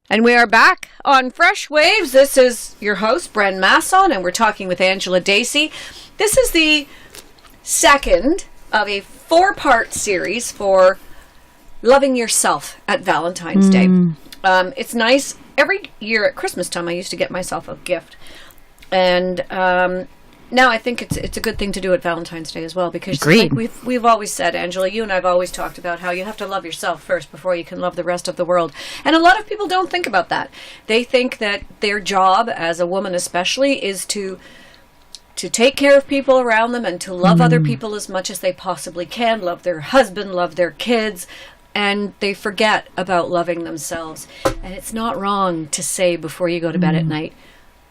And we are back on Freshwaves. This is your host, Bren Masson, and we're talking with Angela Dacey. This is the second of a 4-part series for loving yourself at Valentine's Day. It's nice. Every year at Christmas time, I used to get myself a gift. And now I think it's a good thing to do at Valentine's Day as well, because like we've always said, Angela, you and I have always talked about how you have to love yourself first before you can love the rest of the world. And a lot of people don't think about that. They think that their job, as a woman especially, is to take care of people around them and to love other people as much as they possibly can, love their husband, love their kids, and they forget about loving themselves. And it's not wrong to say before you go to bed at night,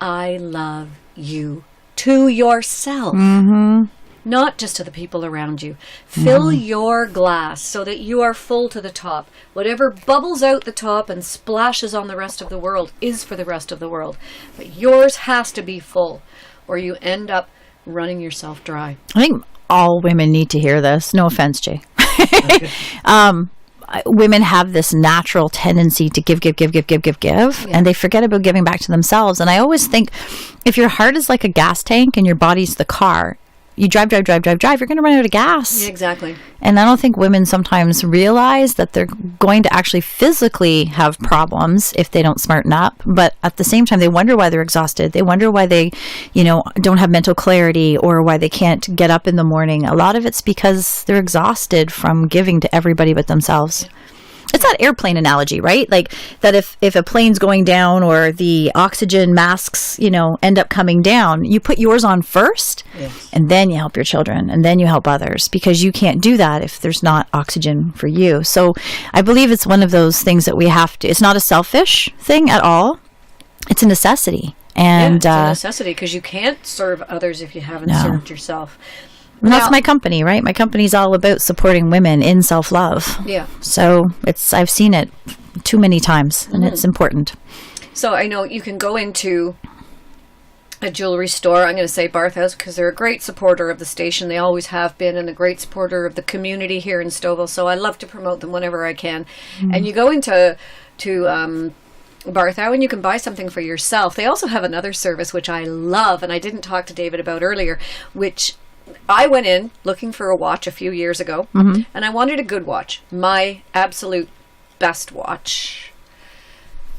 I love you. To yourself, not just to the people around you. Fill your glass so that you are full to the top. Whatever bubbles out the top and splashes on the rest of the world is for the rest of the world. But yours has to be full, or you end up running yourself dry. I think all women need to hear this. No offense, Jay. Women have this natural tendency to give, and they forget about giving back to themselves. And I always think, if your heart is like a gas tank and your body's the car, you drive, you're going to run out of gas. Yeah, exactly. And I don't think women sometimes realize that they're going to actually physically have problems if they don't smarten up. But at the same time, they wonder why they're exhausted. They wonder why they, don't have mental clarity, or why they can't get up in the morning. A lot of it's because they're exhausted from giving to everybody but themselves. Yeah. It's that airplane analogy, right? Like that if a plane's going down or the oxygen masks, end up coming down, you put yours on first, and then you help your children, and then you help others, because you can't do that if there's not oxygen for you. So I believe it's one of those things that we have to, it's not a selfish thing at all. It's a necessity. And it's a necessity, because you can't serve others if you haven't served yourself. And that's my company, right? My company's all about supporting women in self-love. Yeah. So I've seen it too many times, and it's important. So I know you can go into a jewelry store. I'm going to say Barthouse, because they're a great supporter of the station. They always have been, and a great supporter of the community here in Stouffville. So I love to promote them whenever I can. And you go into Barthow, and you can buy something for yourself. They also have another service, which I love, and I didn't talk to David about earlier, which I went in looking for a watch a few years ago, and I wanted a good watch. My absolute best watch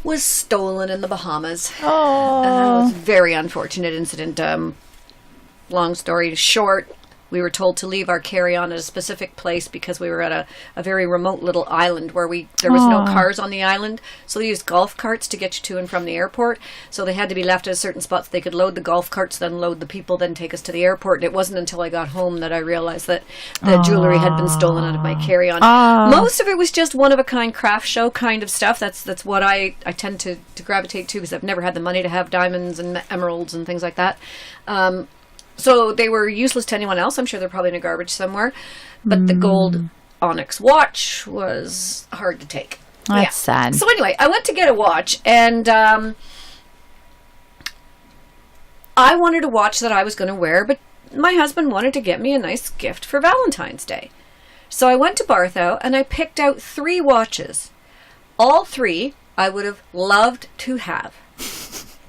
was stolen in the Bahamas. Oh. It was a very unfortunate incident. Long story short, we were told to leave our carry-on at a specific place because we were at a very remote little island where there was no cars on the island. So they used golf carts to get you to and from the airport. So they had to be left at a certain spot so they could load the golf carts, then load the people, then take us to the airport. And it wasn't until I got home that I realized that the jewelry had been stolen out of my carry-on. Most of it was just one-of-a-kind craft show kind of stuff. That's what I tend to gravitate to, because I've never had the money to have diamonds and emeralds and things like that. So they were useless to anyone else. I'm sure they're probably in a garbage somewhere. But the gold onyx watch was hard to take. That's sad. So anyway, I went to get a watch, and I wanted a watch that I was going to wear, but my husband wanted to get me a nice gift for Valentine's Day. So I went to Barthow, and I picked out 3 watches. All 3 I would have loved to have.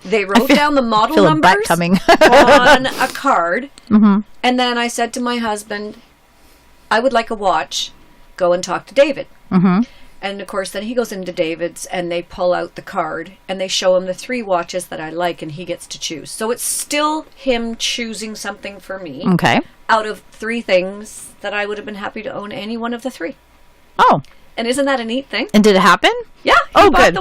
They wrote down the model numbers on a card, and then I said to my husband, I would like a watch. Go and talk to David. And of course, then he goes into David's, and they pull out the card, and they show him the 3 watches that I like, and he gets to choose. So it's still him choosing something for me out of 3 things that I would have been happy to own any one of the 3. Oh. And isn't that a neat thing? And did it happen? Yeah. Oh, good.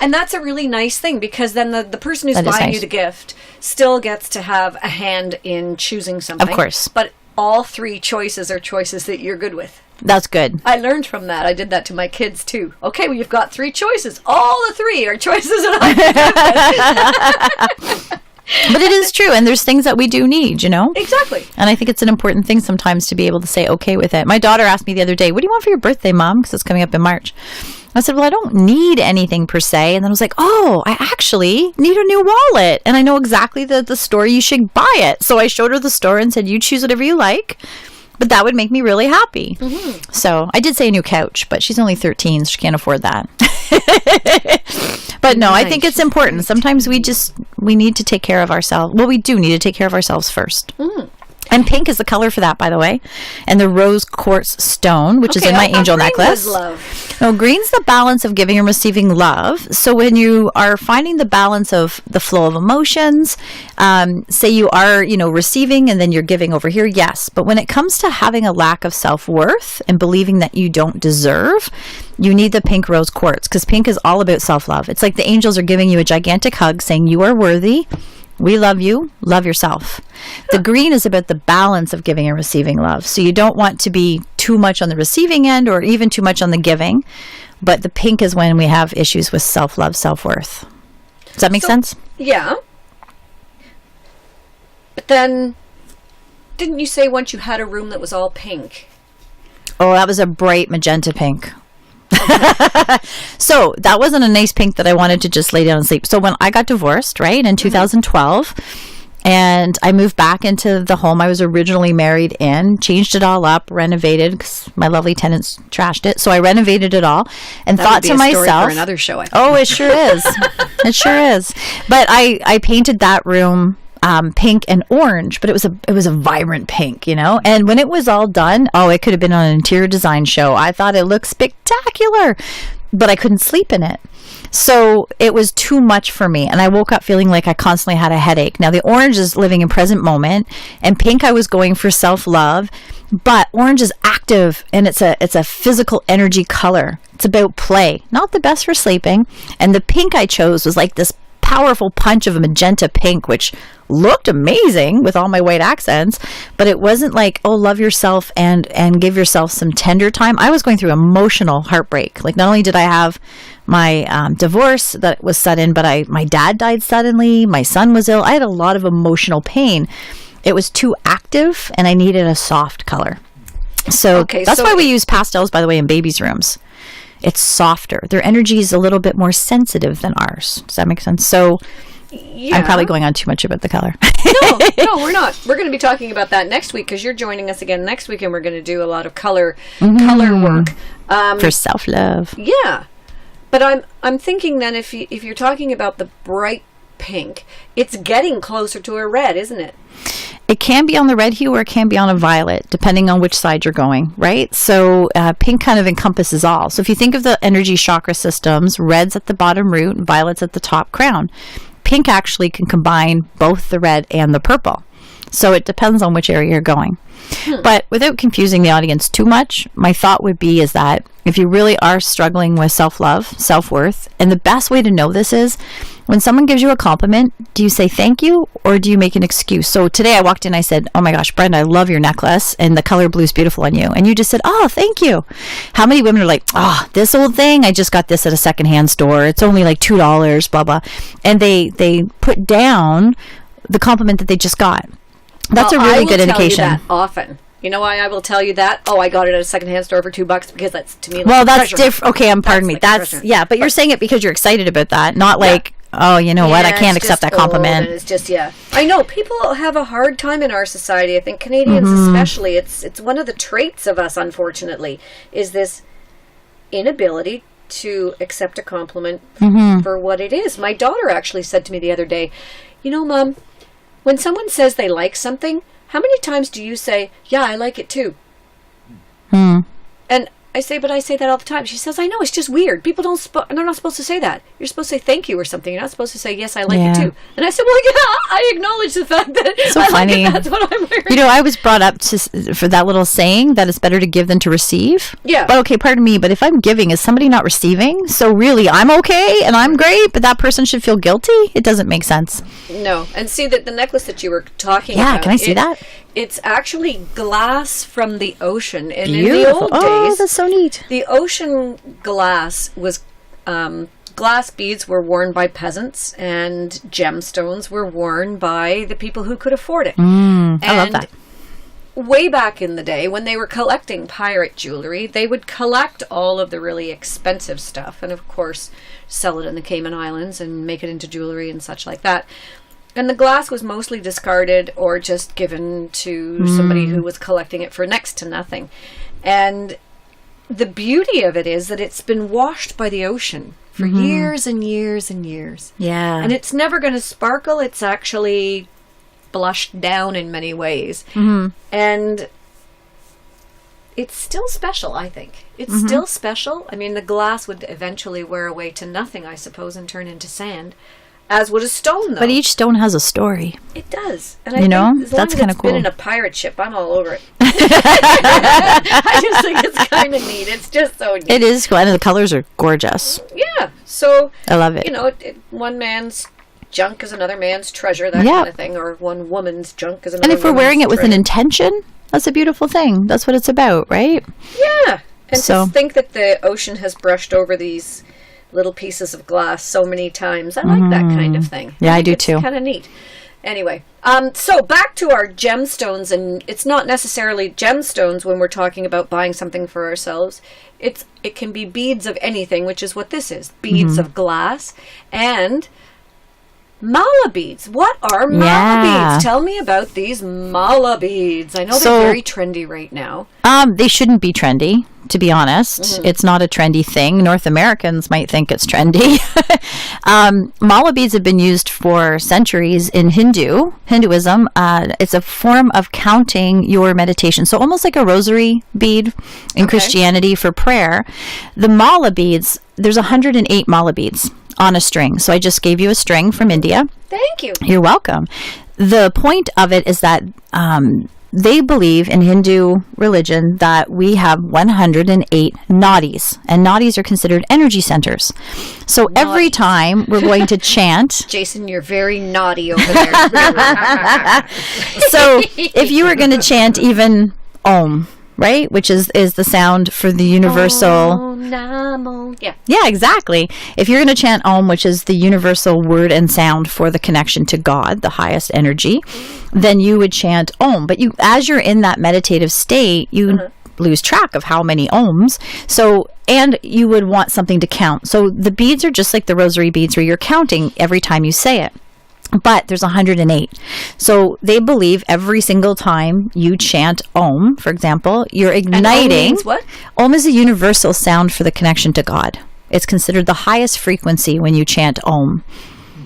And that's a really nice thing, because then the person who's buying you the gift still gets to have a hand in choosing something. Of course. But all 3 choices are choices that you're good with. That's good. I learned from that. I did that to my kids too. Okay, well, you've got 3 choices. All the 3 are choices that I'm good with. But it is true, and there's things that we do need, Exactly. And I think it's an important thing sometimes to be able to say okay with it. My daughter asked me the other day, what do you want for your birthday, Mom? Because it's coming up in March. I said, well, I don't need anything per se. And then I was like, oh, I actually need a new wallet. And I know exactly the store you should buy it. So I showed her the store and said, you choose whatever you like. But that would make me really happy. So I did say a new couch, but she's only 13, so she can't afford that. But no, I Nice. think it's important. Sometimes we need to take care of ourselves. Well, we do need to take care of ourselves first. And pink is the color for that, by the way. And the rose quartz stone, which is in my angel green necklace. was love. No, green's the balance of giving and receiving love. So when you are finding the balance of the flow of emotions, say you are, receiving and then you're giving over here, yes. But when it comes to having a lack of self-worth and believing that you don't deserve, you need the pink rose quartz, because pink is all about self-love. It's like the angels are giving you a gigantic hug saying you are worthy. We love you. Love yourself. The green is about the balance of giving and receiving love. So you don't want to be too much on the receiving end or even too much on the giving. But the pink is when we have issues with self-love, self-worth. Does that make sense? Yeah. But then, didn't you say once you had a room that was all pink? Oh, that was a bright magenta pink. So that wasn't a nice pink that I wanted to just lay down and sleep. So when I got divorced, right, in 2012, and I moved back into the home I was originally married in, changed it all up, renovated, because my lovely tenants trashed it. So I renovated it all and That thought would be to a story myself, for another show. I think. oh, it sure is. It sure is. But I painted that room pink and orange, but it was a vibrant pink, and when it was all done, it could have been on an interior design show. I thought it looked spectacular, but I couldn't sleep in it. So it was too much for me, and I woke up feeling like I constantly had a headache. Now the orange is living in present moment, and pink I was going for self-love, but orange is active, and it's a physical energy color. It's about play, not the best for sleeping. And the pink I chose was like this powerful punch of a magenta pink, which looked amazing with all my white accents, but it wasn't like, oh, love yourself and give yourself some tender time. I was going through emotional heartbreak. Like, not only did I have my divorce that was sudden, but my dad died suddenly. My son was ill. I had a lot of emotional pain. It was too active, and I needed a soft color. So that's why we use pastels, by the way, in babies' rooms. It's softer. Their energy is a little bit more sensitive than ours. Does that make sense? So yeah. I'm probably going on too much about the color. No, we're not. We're going to be talking about that next week, because you're joining us again next week, and we're going to do a lot of color work for self-love. Yeah, but I'm thinking then if you're talking about the bright pink, it's getting closer to a red, isn't it? It can be on the red hue or it can be on a violet, depending on which side you're going, right? So pink kind of encompasses all. So if you think of the energy chakra systems, red's at the bottom root, violet's at the top crown. Pink actually can combine both the red and the purple. So it depends on which area you're going. But without confusing the audience too much, my thought would be is that if you really are struggling with self-love, self-worth, and the best way to know this is when someone gives you a compliment, do you say thank you or do you make an excuse? So today I walked in, I said, oh my gosh, Brenda, I love your necklace and the color blue is beautiful on you. And you just said, oh, thank you. How many women are like, oh, this old thing, I just got this at a secondhand store. It's only like $2, blah, blah. And they put down the compliment that they just got. That's a really good indication. I will tell you that often. You know why I will tell you that? Oh, I got it at a secondhand store for $2 because that's to me. Like well, that's different. Okay, pardon me. That's yeah, but you're saying it because you're excited about that, not like, oh, you know what? I can't accept that compliment. It's just I know people have a hard time in our society. I think Canadians especially. It's one of the traits of us, unfortunately, is this inability to accept a compliment for what it is. My daughter actually said to me the other day, you know, Mom, when someone says they like something, how many times do you say, yeah, I like it too? And I say that all the time. She says, I know, it's just weird. People they're not supposed to say that. You're supposed to say thank you or something. You're not supposed to say, yes, I like it too. And I said, well, yeah, I acknowledge the fact that so funny. Like it, that's what I'm wearing. You know, I was brought up for that little saying that it's better to give than to receive. Yeah. But okay, pardon me, but if I'm giving, is somebody not receiving? So really, I'm okay and I'm great, but that person should feel guilty? It doesn't make sense. No. And see that the necklace that you were talking about. Yeah, can I see that? It's actually glass from the ocean. And beautiful. In the old days, oh, that's so neat. The ocean glass was glass beads were worn by peasants, and gemstones were worn by the people who could afford it. I love that. Way back in the day, when they were collecting pirate jewelry, they would collect all of the really expensive stuff, and of course, sell it in the Cayman Islands and make it into jewelry and such like that. And the glass was mostly discarded or just given to somebody who was collecting it for next to nothing. And the beauty of it is that it's been washed by the ocean for years and years and years. Yeah. And it's never going to sparkle. It's actually blushed down in many ways. And it's still special, I think. It's still special. I mean, the glass would eventually wear away to nothing, I suppose, and turn into sand. As would a stone, though. But each stone has a story. It does. And I think as long that's as kind it's of cool. been in a pirate ship, I'm all over it. I just think it's kind of neat. It's just so neat. It is cool. And the colors are gorgeous. Yeah. So, I love it. You know, one man's junk is another man's treasure, that kind of thing. Or one woman's junk is another And if we're wearing it with treasure. an intention, that's a beautiful thing. That's what it's about, right? Yeah. And to think that the ocean has brushed over these little pieces of glass so many times. I like that kind of thing. Yeah, I do too. It's kind of neat. Anyway, so back to our gemstones, and it's not necessarily gemstones when we're talking about buying something for ourselves. It can be beads of anything, which is what this is. Beads of glass and mala beads. What are mala beads? Tell me about these mala beads. I know they're very trendy right now. They shouldn't be trendy, to be honest. It's not a trendy thing. North Americans might think it's trendy. Mala beads have been used for centuries in Hinduism. It's a form of counting your meditation. So almost like a rosary bead in Christianity for prayer. The mala beads, there's 108 mala beads on a string. So I just gave you a string from India. Thank you. You're welcome. The point of it is that they believe in Hindu religion that we have 108 nadis, and nadis are considered energy centers. So every time we're going to chant... Jason, you're very naughty over there. So if you were going to chant even Om, right, which is the sound for the universal... Yeah, exactly. If you're going to chant Om, which is the universal word and sound for the connection to God, the highest energy, then you would chant Om. But as you're in that meditative state, you lose track of how many ohms. So, and you would want something to count. So the beads are just like the rosary beads where you're counting every time you say it. But there's 108. So they believe every single time you chant Om, for example, you're igniting. And Om means what? Om is a universal sound for the connection to God. It's considered the highest frequency when you chant Om.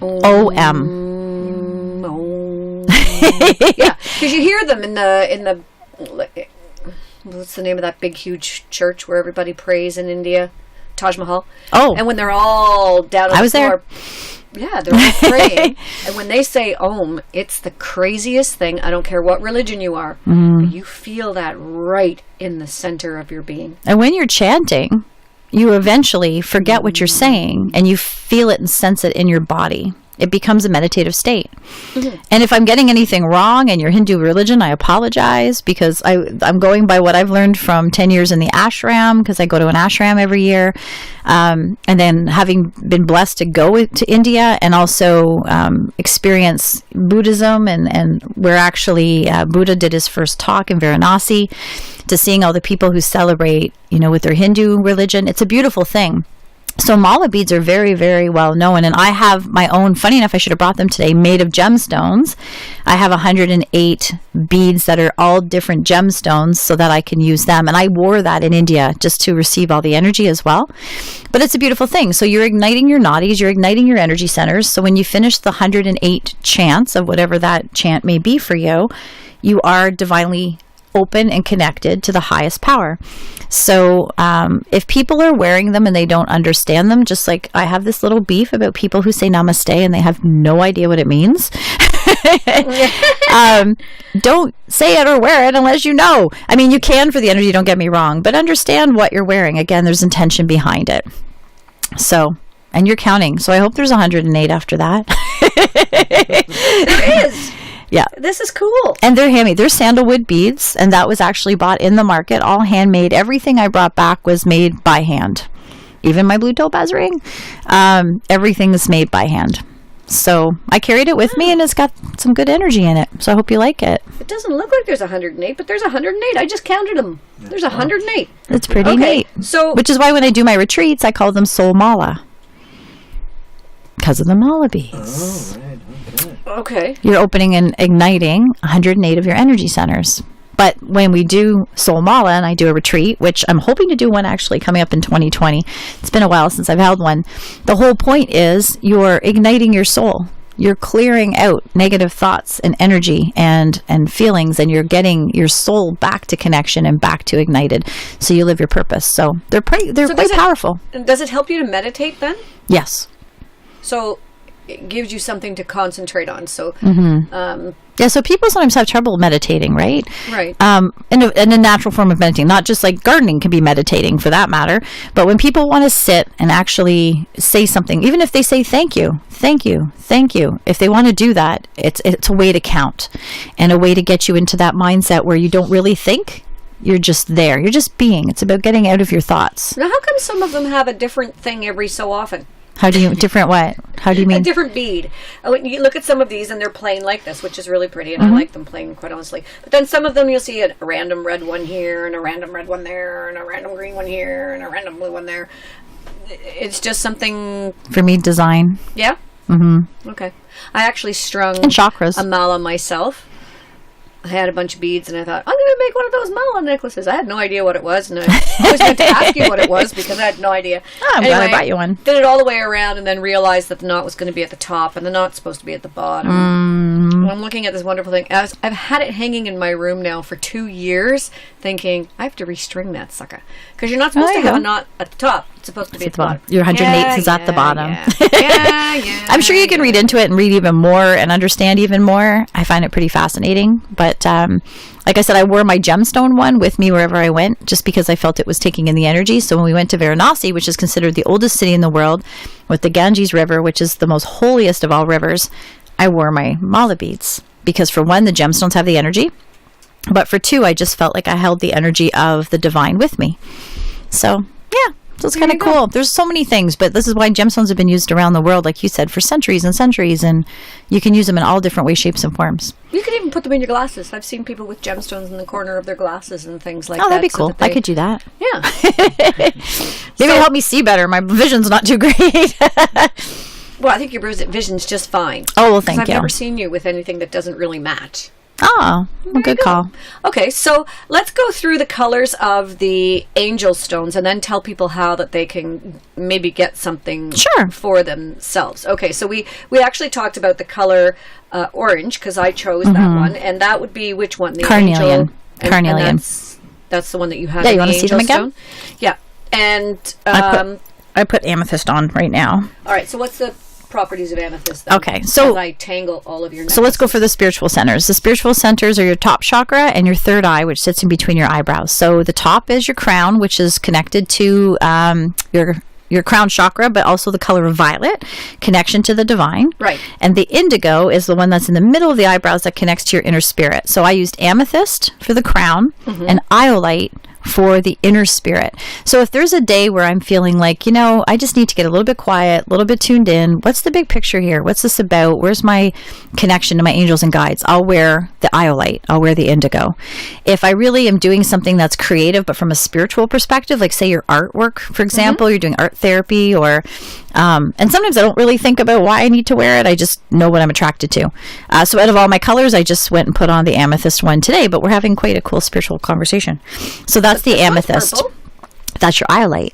O-M. Yeah, because you hear them in the what's the name of that big huge church where everybody prays in India? Taj Mahal. Oh. And when they're all down on the floor. Yeah, they're all praying. And when they say Om, it's the craziest thing. I don't care what religion you are. But you feel that right in the center of your being. And when you're chanting, you eventually forget what you're saying and you feel it and sense it in your body. It becomes a meditative state. And if I'm getting anything wrong in your Hindu religion, I apologize, because I'm going by what I've learned from 10 years in the ashram, because I go to an ashram every year. And then having been blessed to go to India and also experience Buddhism, and where actually Buddha did his first talk in Varanasi, to seeing all the people who celebrate, with their Hindu religion. It's a beautiful thing. So mala beads are very, very well known, and I have my own, funny enough, I should have brought them today, made of gemstones. I have 108 beads that are all different gemstones so that I can use them, and I wore that in India just to receive all the energy as well. But it's a beautiful thing. So you're igniting your nadis, you're igniting your energy centers, so when you finish the 108 chants of whatever that chant may be for you, you are divinely open and connected to the highest power. So if people are wearing them and they don't understand them, just like I have this little beef about people who say namaste and they have no idea what it means. Don't say it or wear it unless you know. I mean, you can for the energy, don't get me wrong, but understand what you're wearing. Again, there's intention behind it. So, and you're counting. So I hope there's 108 after that. There is. Yeah. This is cool. And they're handmade. They're sandalwood beads, and that was actually bought in the market, all handmade. Everything I brought back was made by hand. Even my blue topaz ring. Everything is made by hand. So I carried it with me, and it's got some good energy in it. So I hope you like it. It doesn't look like there's 108, but there's 108. I just counted them. There's 108. It's pretty neat. So, which is why when I do my retreats, I call them soul mala. Because of the mala beads. Okay. You're opening and igniting 108 of your energy centers. But when we do Soul Mala and I do a retreat, which I'm hoping to do one actually coming up in 2020, it's been a while since I've held one. The whole point is you're igniting your soul. You're clearing out negative thoughts and energy and feelings, and you're getting your soul back to connection and back to ignited, so you live your purpose. So they're quite powerful. Does it help you to meditate then? Yes. So it gives you something to concentrate on. So yeah, so people sometimes have trouble meditating, right? Right. In a natural form of meditating, not just like gardening can be meditating for that matter, but when people want to sit and actually say something, even if they say thank you, if they want to do that, it's a way to count and a way to get you into that mindset where you don't really think. You're just there. You're just being. It's about getting out of your thoughts. Now, how come some of them have a different thing every so often? Different what? How do you mean? A different bead. When you look at some of these and they're plain like this, which is really pretty, and I like them plain, quite honestly. But then some of them you'll see a random red one here, and a random red one there, and a random green one here, and a random blue one there. It's just something... For me, design. Yeah? Mm-hmm. Okay. I actually strung and chakras. A mala myself. I had a bunch of beads, and I thought, I'm going to make one of those mala necklaces. I had no idea what it was, and I always meant to ask you what it was because I had no idea. Oh, I'm glad I brought you one. Did it all the way around, and then realized that the knot was going to be at the top, and the knot's supposed to be at the bottom. And I'm looking at this wonderful thing. I've had it hanging in my room now for 2 years, thinking, I have to restring that sucker. Because you're not supposed to have a knot at the top. It's supposed to be at the bottom. Your 108th is at the bottom. Yeah. I'm sure you can read into it and read even more and understand even more. I find it pretty fascinating. But like I said, I wore my gemstone one with me wherever I went just because I felt it was taking in the energy. So when we went to Varanasi, which is considered the oldest city in the world, with the Ganges River, which is the most holiest of all rivers, I wore my mala beads. Because for one, the gemstones have the energy. But for two, I just felt like I held the energy of the divine with me. So, yeah. So it's kind of cool. There's so many things, but this is why gemstones have been used around the world, like you said, for centuries and centuries, and you can use them in all different ways, shapes, and forms. You could even put them in your glasses. I've seen people with gemstones in the corner of their glasses and things like that. Oh, that'd be cool. I could do that. Yeah. Maybe it'll help me see better. My vision's not too great. Well, I think your vision's just fine. Oh, well, thank you. I've never seen you with anything that doesn't really match. Oh, well, good call. Okay, so let's go through the colors of the angel stones and then tell people how that they can maybe get something for themselves. Okay, so we actually talked about the color orange because I chose that one, and that would be which one? The carnelian. Angel, carnelian. And that's the one that you have. Yeah, you want to see them again? Yeah, and I put amethyst on right now. All right, so what's the properties of amethyst then? Okay, so as I tangle all of your necklaces. So let's go for the spiritual centers. The spiritual centers are your top chakra and your third eye, which sits in between your eyebrows. So the top is your crown, which is connected to your crown chakra, but also the color of violet, connection to the divine. Right. And the indigo is the one that's in the middle of the eyebrows that connects to your inner spirit. So I used amethyst for the crown and iolite for the inner spirit. So if there's a day where I'm feeling like, I just need to get a little bit quiet, a little bit tuned in, what's the big picture here? What's this about? Where's my connection to my angels and guides? I'll wear the iolite. I'll wear the indigo. If I really am doing something that's creative, but from a spiritual perspective, like say your artwork, for example, you're doing art therapy or, and sometimes I don't really think about why I need to wear it. I just know what I'm attracted to. So out of all my colors, I just went and put on the amethyst one today, but we're having quite a cool spiritual conversation. So that's the amethyst. That's your iolite.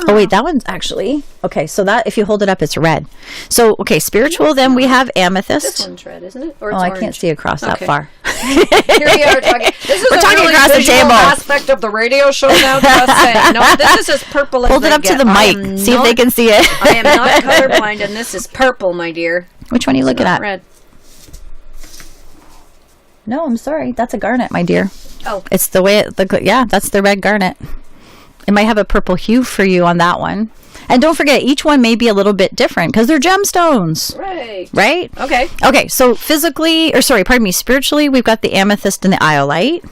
Oh wait, that one's actually okay. So that if you hold it up, it's red. So okay, spiritual. Then we have amethyst. This one's red, isn't it? Or it's I orange? can't see across that far. Here we are talking. We're talking across the table. Aspect of the radio show now. Just saying. No, this is as purple as hold it up to the mic. See if they can see it. I am not colorblind, and this is purple, my dear. Which one are you looking at? Red. No, I'm sorry. That's a garnet, my dear. Oh, it's the way that's the red garnet. It might have a purple hue for you on that one. And don't forget, each one may be a little bit different because they're gemstones. Right? Okay, so spiritually, we've got the amethyst and the iolite.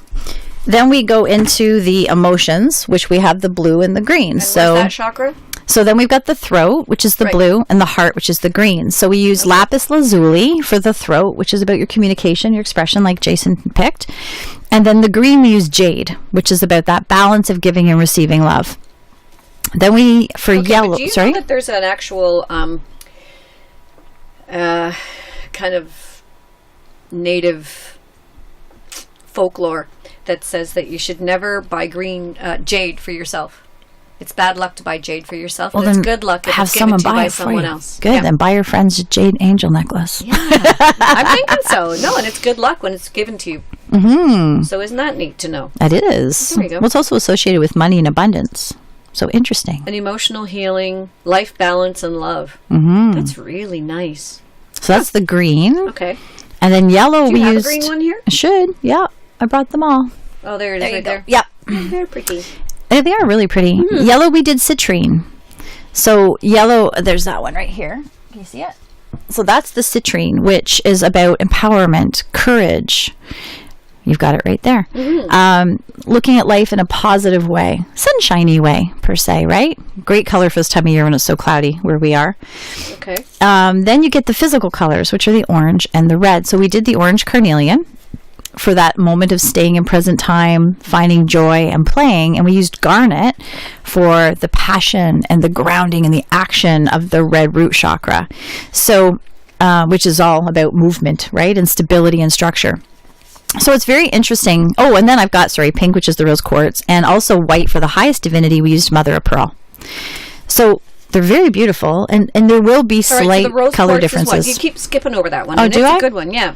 Then we go into the emotions, which we have the blue and the green. And so what's that chakra? So then we've got the throat, which is the blue, and the heart, which is the green. So we use lapis lazuli for the throat, which is about your communication, your expression, like Jason picked. And then the green, we use jade, which is about that balance of giving and receiving love. Then yellow. Do you know that there's an actual kind of native folklore that says that you should never buy green jade for yourself. It's bad luck to buy jade for yourself, and it's good luck if it's given to you by someone else. Good, then buy your friends a jade angel necklace. Yeah, I'm thinking so. No, and it's good luck when it's given to you. Mm-hmm. So isn't that neat to know? That is. There we go. Well, it's also associated with money and abundance. So interesting. And emotional healing, life balance, and love. Mm-hmm. That's really nice. So that's the green. Okay. And then yellow Do you have a green one here? Should. Yeah. I brought them all. Oh, there it is right there. Yep. They're pretty. They are really pretty. Mm. Yellow, we did citrine. So yellow, there's that one right here. Can you see it? So that's the citrine, which is about empowerment, courage. You've got it right there. Mm-hmm. Looking at life in a positive way, sunshiny way, per se, right? Great color for this time of year when it's so cloudy where we are. Okay. Then you get the physical colors, which are the orange and the red. So we did the orange carnelian for that moment of staying in present time, finding joy and playing. And we used garnet for the passion and the grounding and the action of the red root chakra. So, which is all about movement, right? And stability and structure. So it's very interesting. Oh, and then I've got, pink, which is the rose quartz, and also white for the highest divinity. We used mother of pearl. So they're very beautiful, and there will be slight color differences. You keep skipping over that one. Oh, do I? It's a good one, yeah.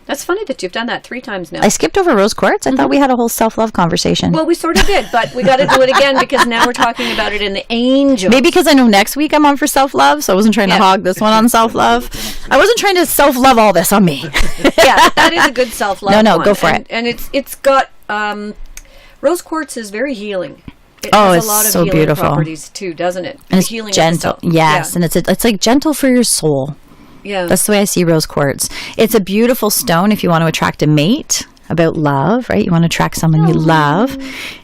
That's funny that you've done that 3 times now. I skipped over rose quartz. I thought we had a whole self-love conversation. Well, we sort of did, but we got to do it again because now we're talking about it in the angels. Maybe because I know next week I'm on for self-love, so I wasn't trying to hog this one on self-love. I wasn't trying to self-love all this on me. Yeah, that is a good self-love No, one. go for it. And it's got, rose quartz is very healing. It has a lot of so healing beautiful properties too, doesn't it? And it's gentle. Yes, and it's like gentle for your soul. Yeah. That's the way I see rose quartz. It's a beautiful stone if you want to attract a mate, about love, right? You want to attract someone you love.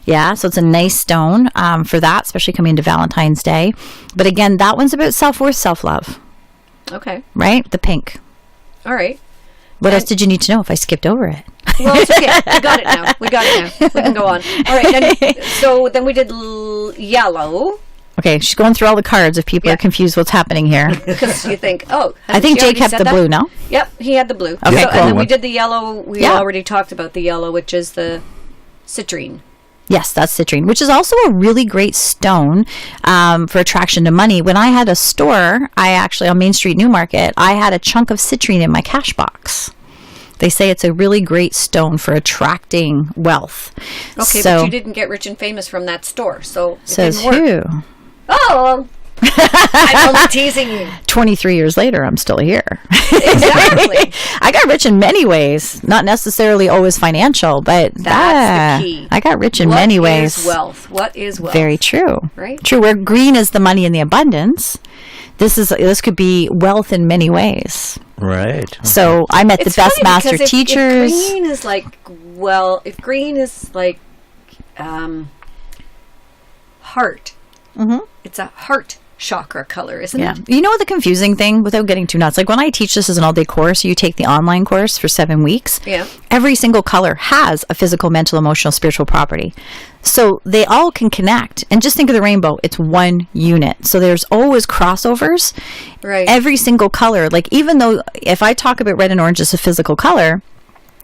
Yeah, so it's a nice stone for that, especially coming into Valentine's Day. But again, that one's about self-worth, self-love. Okay. Right? The pink. All right. What else did you need to know if I skipped over it? Well, it's okay. We got it now. We can go on. All right. So then we did yellow. Okay, she's going through all the cards if people are confused what's happening here. Because you think, I think Jade kept the blue, no? Yep, he had the blue. Okay, cool. And then we did the yellow. We already talked about the yellow, which is the citrine. Yes, that's citrine, which is also a really great stone for attraction to money. When I had a store, on Main Street Newmarket, I had a chunk of citrine in my cash box. They say it's a really great stone for attracting wealth. Okay, but you didn't get rich and famous from that store, so it says didn't work. Who? Oh, I'm only teasing you. 23 years later, I'm still here. Exactly. I got rich in many ways, not necessarily always financial, but that's the key. I got rich in many ways. What is wealth? Very true. Right? True. Where green is the money and the abundance, this could be wealth in many ways. Right. Okay. So I met the best master teachers. If green is like heart. Mm-hmm. It's a heart chakra color, isn't it? You know what the confusing thing, without getting too nuts, like when I teach this as an all-day course, you take the online course for 7 weeks. Yeah. Every single color has a physical, mental, emotional, spiritual property. So they all can connect. And just think of the rainbow. It's one unit. So there's always crossovers. Right. Every single color, like even though if I talk about red and orange as a physical color,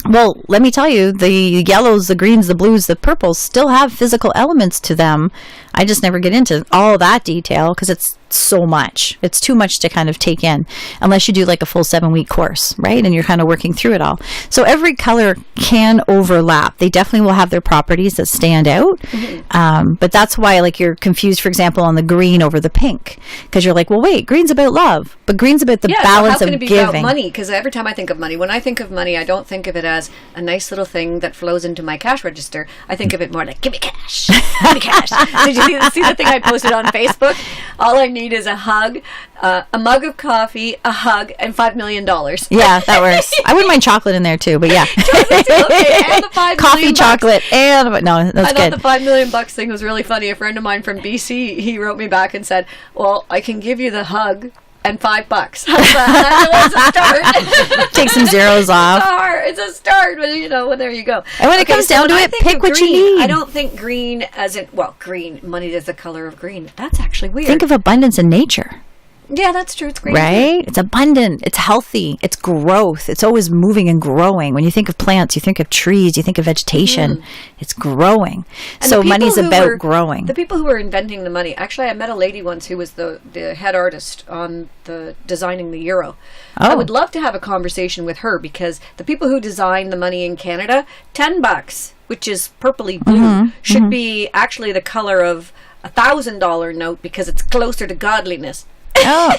well, let me tell you, the yellows, the greens, the blues, the purples still have physical elements to them. I just never get into all that detail because it's so much. It's too much to kind of take in unless you do like a full 7-week course, right? And you're kind of working through it all. So every color can overlap. They definitely will have their properties that stand out. Mm-hmm. But that's why like you're confused, for example, on the green over the pink because you're like, well, wait, green's about love, but green's about the balance of giving. Yeah, how can it be about money? Because every time I think of money, when I think of money, I don't think of it as a nice little thing that flows into my cash register. I think of it more like, give me cash. Give me cash. Did you see the thing I posted on Facebook? All I need is a hug, a mug of coffee, a hug, and $5 million. Yeah, that works. I wouldn't mind chocolate in there too, but yeah. Okay, and the $5 coffee, million chocolate, and no, that's good. I thought the $5 million thing was really funny. A friend of mine from BC, he wrote me back and said, "Well, I can give you the hug and $5." How's that? It's a start. Take some zeros off. It's a start, but well, there you go. And when it comes down to it, pick what you need. I don't think green as in, green, money is the color of green. That's actually weird. Think of abundance in nature. Yeah, that's true. It's great. Right? It's abundant. It's healthy. It's growth. It's always moving and growing. When you think of plants, you think of trees, you think of vegetation. It's growing. And so money's about growing. The people who were inventing the money. Actually, I met a lady once who was the head artist on the designing the euro. I would love to have a conversation with her, because the people who design the money in Canada, $10, which is purpley blue, should be actually the color of $1,000 note, because it's closer to godliness. Oh,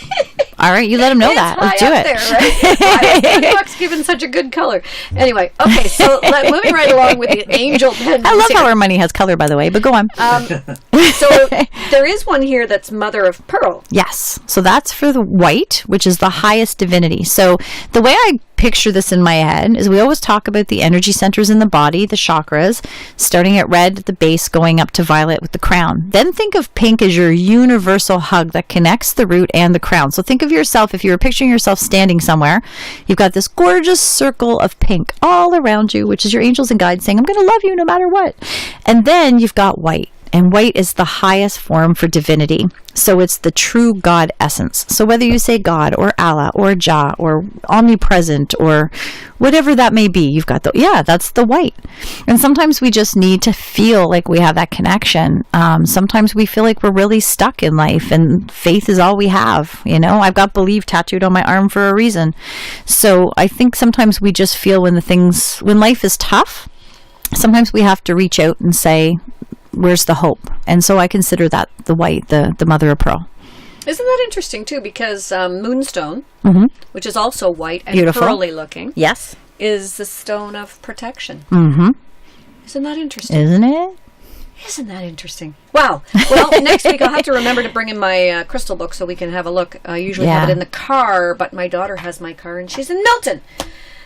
all right. You let them know that. Let's do it. There, right? $10 given such a good color. Anyway, okay. So moving right along with the angel pendants. I love how our money has color, by the way. But go on. So there is one here that's mother of pearl. Yes. So that's for the white, which is the highest divinity. So the way I picture this in my head is we always talk about the energy centers in the body, the chakras, starting at red at the base, going up to violet with the crown. Then think of pink as your universal hug that connects the root and the crown. So think of yourself, if you were picturing yourself standing somewhere, you've got this gorgeous circle of pink all around you, which is your angels and guides saying, I'm going to love you no matter what. And then you've got white. And white is the highest form for divinity. So it's the true God essence. So whether you say God or Allah or Jah or omnipresent or whatever that may be, you've got that's the white. And sometimes we just need to feel like we have that connection. Sometimes we feel like we're really stuck in life and faith is all we have. You know, I've got believe tattooed on my arm for a reason. So I think sometimes we just feel when life is tough, sometimes we have to reach out and say, where's the hope? And so I consider that the white, the mother of pearl. Isn't that interesting too? Because moonstone, which is also white and beautiful, pearly looking, yes, is the stone of protection. Isn't that interesting? Isn't it? Isn't that interesting? Wow. Well, next week I'll have to remember to bring in my crystal book so we can have a look. I usually have it in the car, but my daughter has my car and she's in Milton.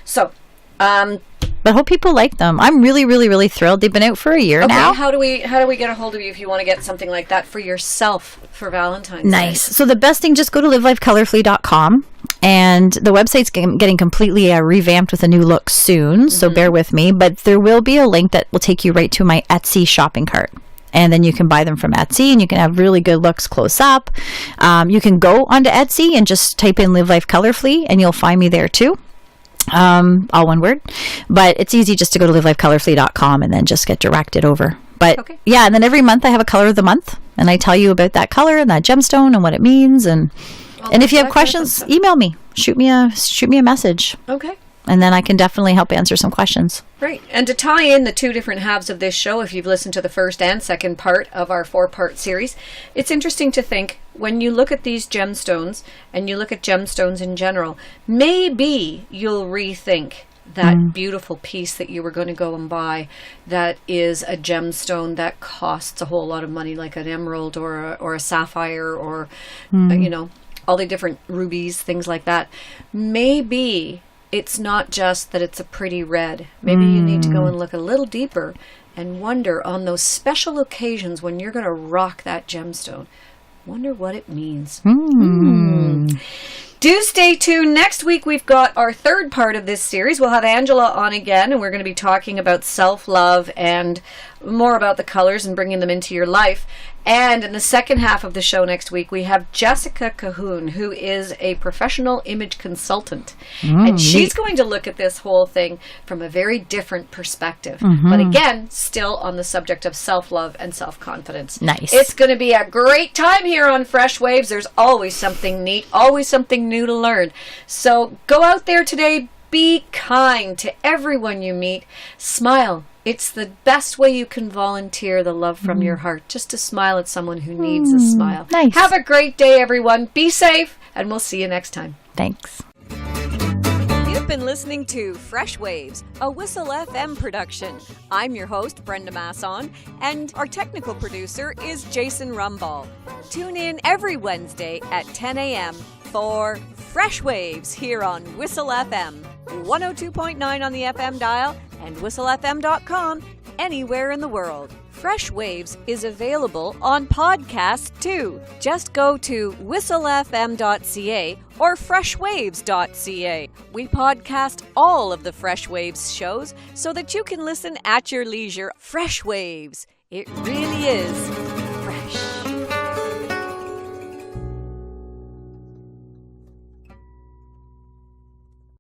So, but I hope people like them. I'm really, really, really thrilled. They've been out for a year now. How do we get a hold of you if you want to get something like that for yourself for Valentine's Day? Nice. So the best thing, just go to livelifecolorfully.com. And the website's getting completely revamped with a new look soon. So bear with me. But there will be a link that will take you right to my Etsy shopping cart. And then you can buy them from Etsy and you can have really good looks close up. You can go onto Etsy and just type in Live Life Colorfully and you'll find me there too. All one word, but it's easy just to go to livelifecolorfully.com and then just get directed over. But yeah, and then every month I have a color of the month and I tell you about that color and that gemstone and what it means. And if you have questions, email me, shoot me a message. Okay. And then I can definitely help answer some questions. Right. And to tie in the two different halves of this show, if you've listened to the first and second part of our 4-part series, it's interesting to think when you look at these gemstones and you look at gemstones in general, maybe you'll rethink that beautiful piece that you were going to go and buy that is a gemstone that costs a whole lot of money, like an emerald or a sapphire or, all the different rubies, things like that. Maybe it's not just that it's a pretty red. Maybe you need to go and look a little deeper and wonder on those special occasions when you're going to rock that gemstone. Wonder what it means. Do stay tuned. Next week we've got our third part of this series. We'll have Angela on again and we're going to be talking about self-love and more about the colors and bringing them into your life. And in the second half of the show next week, we have Jessica Cahoon, who is a professional image consultant. And she's going to look at this whole thing from a very different perspective. But again, still on the subject of self-love and self-confidence. Nice. It's going to be a great time here on Fresh Waves. There's always something neat, always something new to learn. So go out there today, be kind to everyone you meet, smile. It's the best way you can volunteer the love from your heart, just to smile at someone who needs a smile. Nice. Have a great day, everyone. Be safe, and we'll see you next time. Thanks. You've been listening to Fresh Waves, a Whistle FM production. I'm your host, Brenda Masson, and our technical producer is Jason Rumball. Tune in every Wednesday at 10 a.m. for Fresh Waves here on Whistle FM, 102.9 on the FM dial, and whistlefm.com anywhere in the world. Fresh Waves is available on podcast too. Just go to whistlefm.ca or freshwaves.ca. We podcast all of the Fresh Waves shows so that you can listen at your leisure. Fresh Waves. It really is